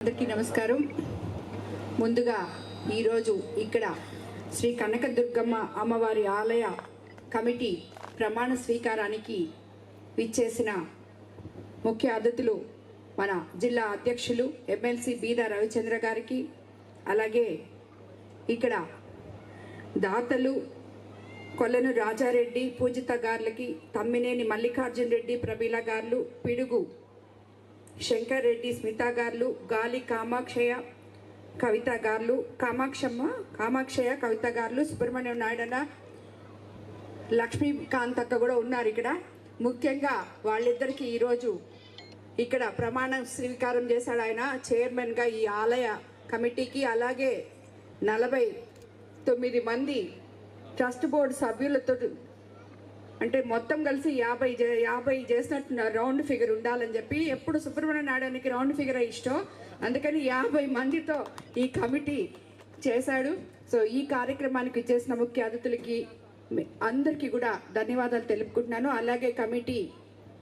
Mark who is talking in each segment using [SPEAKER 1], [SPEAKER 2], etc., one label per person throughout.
[SPEAKER 1] అందరికీ నమస్కారం. ముందుగా ఈరోజు ఇక్కడ శ్రీ కనకదుర్గమ్మ అమ్మవారి ఆలయ కమిటీ ప్రమాణ స్వీకారానికి విచ్చేసిన ముఖ్య అతిథులు మన జిల్లా అధ్యక్షులు ఎమ్మెల్సీ బీదా రవిచంద్ర గారికి, అలాగే ఇక్కడ దాతలు కొల్లను రాజారెడ్డి పూజిత గారులకి, తమ్మినేని మల్లికార్జున రెడ్డి ప్రబీల గారులు, పిడుగు శంకర్ రెడ్డి స్మిత గారులు, గాలి కామాక్షయ కవిత గారులు, కామాక్షయ కవిత గారులు, సుబ్రహ్మణ్యం నాయుడన్న, లక్ష్మీకాంత్ అక్క కూడా ఉన్నారు ఇక్కడ. ముఖ్యంగా వాళ్ళిద్దరికి ఈరోజు ఇక్కడ ప్రమాణ స్వీకారం చేశాడు ఆయన చైర్మన్గా ఈ ఆలయ కమిటీకి. అలాగే 49 మంది ట్రస్ట్ బోర్డు సభ్యులతో, అంటే మొత్తం కలిసి 50 చేసినట్టున్నారు. రౌండ్ ఫిగర్ ఉండాలని చెప్పి ఎప్పుడు సుబ్రహ్మణ్య నాయుడానికి రౌండ్ ఫిగర్ ఇష్టం, అందుకని 50 మందితో ఈ కమిటీ చేశాడు. సో ఈ కార్యక్రమానికి చేసిన ముఖ్య అతిథులకి అందరికీ కూడా ధన్యవాదాలు తెలుపుకుంటున్నాను. అలాగే కమిటీ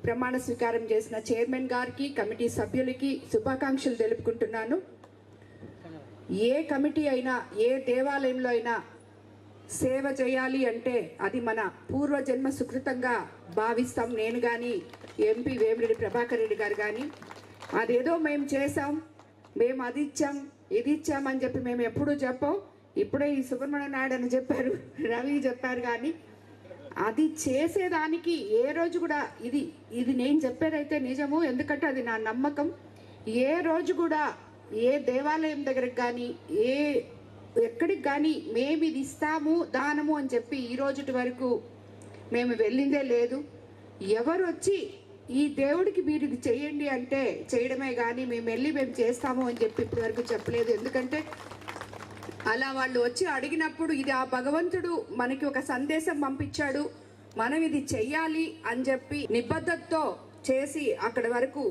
[SPEAKER 1] ప్రమాణ స్వీకారం చేసిన చైర్మన్ గారికి, కమిటీ సభ్యులకి శుభాకాంక్షలు తెలుపుకుంటున్నాను. ఏ కమిటీ అయినా, ఏ దేవాలయంలో అయినా సేవ చేయాలి అంటే అది మన పూర్వజన్మ సుకృతంగా భావిస్తాం. నేను కానీ, ఎంపీ వేమిరెడ్డి ప్రభాకర్ రెడ్డి గారు కానీ, అదేదో మేము చేసాం, మేము అది ఇచ్చాం, ఇది ఇచ్చామని చెప్పి మేము ఎప్పుడూ చెప్పాం. ఇప్పుడే ఈ సుబ్రహ్మణ్య నాయుడు అని చెప్పారు, రవి చెప్పారు, కానీ అది చేసేదానికి ఏ రోజు కూడా ఇది నేను చెప్పేదైతే నిజము, ఎందుకంటే అది నా నమ్మకం. ఏ రోజు కూడా ఏ దేవాలయం దగ్గరకు కానీ ఎక్కడికి కానీ మేము ఇది ఇస్తాము దానము అని చెప్పి ఈ రోజుటి వరకు మేము వెళ్ళిందే లేదు. ఎవరు వచ్చి ఈ దేవుడికి మీరు ఇది చేయండి అంటే చేయడమే కానీ మేము చేస్తాము అని చెప్పి ఇప్పటి వరకు చెప్పలేదు. ఎందుకంటే అలా వాళ్ళు వచ్చి అడిగినప్పుడు ఇది ఆ భగవంతుడు మనకి ఒక సందేశం పంపించాడు, మనం ఇది చెయ్యాలి అని చెప్పి నిబద్ధతతో చేసి అక్కడి వరకు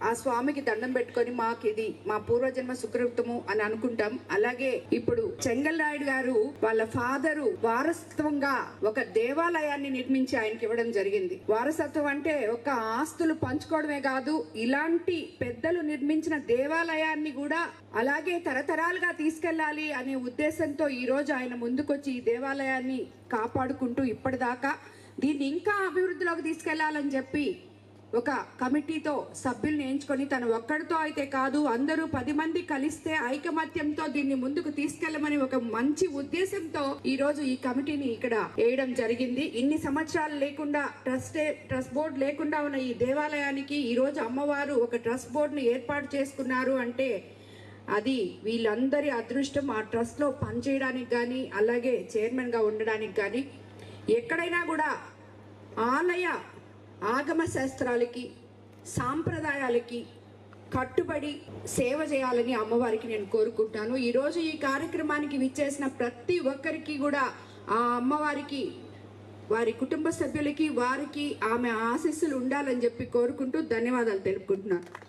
[SPEAKER 1] ఆ స్వామికి దండం పెట్టుకొని మాకు ఇది మా పూర్వజన్మ సుకృతము అని అనుకుంటాం. అలాగే ఇప్పుడు చెంగల్రాయుడు గారు వాళ్ళ ఫాదరు వారసత్వంగా ఒక దేవాలయాన్ని నిర్మించి ఆయనకి ఇవ్వడం జరిగింది. వారసత్వం అంటే ఒక ఆస్తులు పంచుకోవడమే కాదు, ఇలాంటి పెద్దలు నిర్మించిన దేవాలయాన్ని కూడా అలాగే తరతరాలుగా తీసుకెళ్లాలి అనే ఉద్దేశంతో ఈ రోజు ఆయన ముందుకొచ్చి ఈ దేవాలయాన్ని కాపాడుకుంటూ ఇప్పటిదాకా దీన్ని ఇంకా అభివృద్ధిలోకి తీసుకెళ్లాలని చెప్పి ఒక కమిటీతో సభ్యుల్ని ఎంచుకొని తను ఒక్కడితో అయితే కాదు, అందరూ 10 మంది కలిస్తే ఐకమత్యంతో దీన్ని ముందుకు తీసుకెళ్లమని ఒక మంచి ఉద్దేశంతో ఈ రోజు ఈ కమిటీని ఇక్కడ వేయడం జరిగింది. ఇన్ని సంవత్సరాలు లేకుండా ట్రస్ట్ బోర్డు లేకుండా ఉన్న ఈ దేవాలయానికి ఈ రోజు అమ్మవారు ఒక ట్రస్ట్ బోర్డును ఏర్పాటు చేసుకున్నారు అంటే అది వీళ్ళందరి అదృష్టం. ఆ ట్రస్ట్ లో పనిచేయడానికి కానీ, అలాగే చైర్మన్ గా ఉండడానికి కానీ, ఎక్కడైనా కూడా ఆలయ ఆగమ శాస్త్రాలకి, సాంప్రదాయాలకి కట్టుబడి సేవ చేయాలని అమ్మవారికి నేను కోరుకుంటాను. ఈరోజు ఈ కార్యక్రమానికి విచ్చేసిన ప్రతి ఒక్కరికి కూడా ఆ అమ్మవారికి, వారి కుటుంబ సభ్యులకి, వారికి ఆమె ఆశీస్సులు ఉండాలని చెప్పి కోరుకుంటూ ధన్యవాదాలు తెలుపుకుంటున్నాను.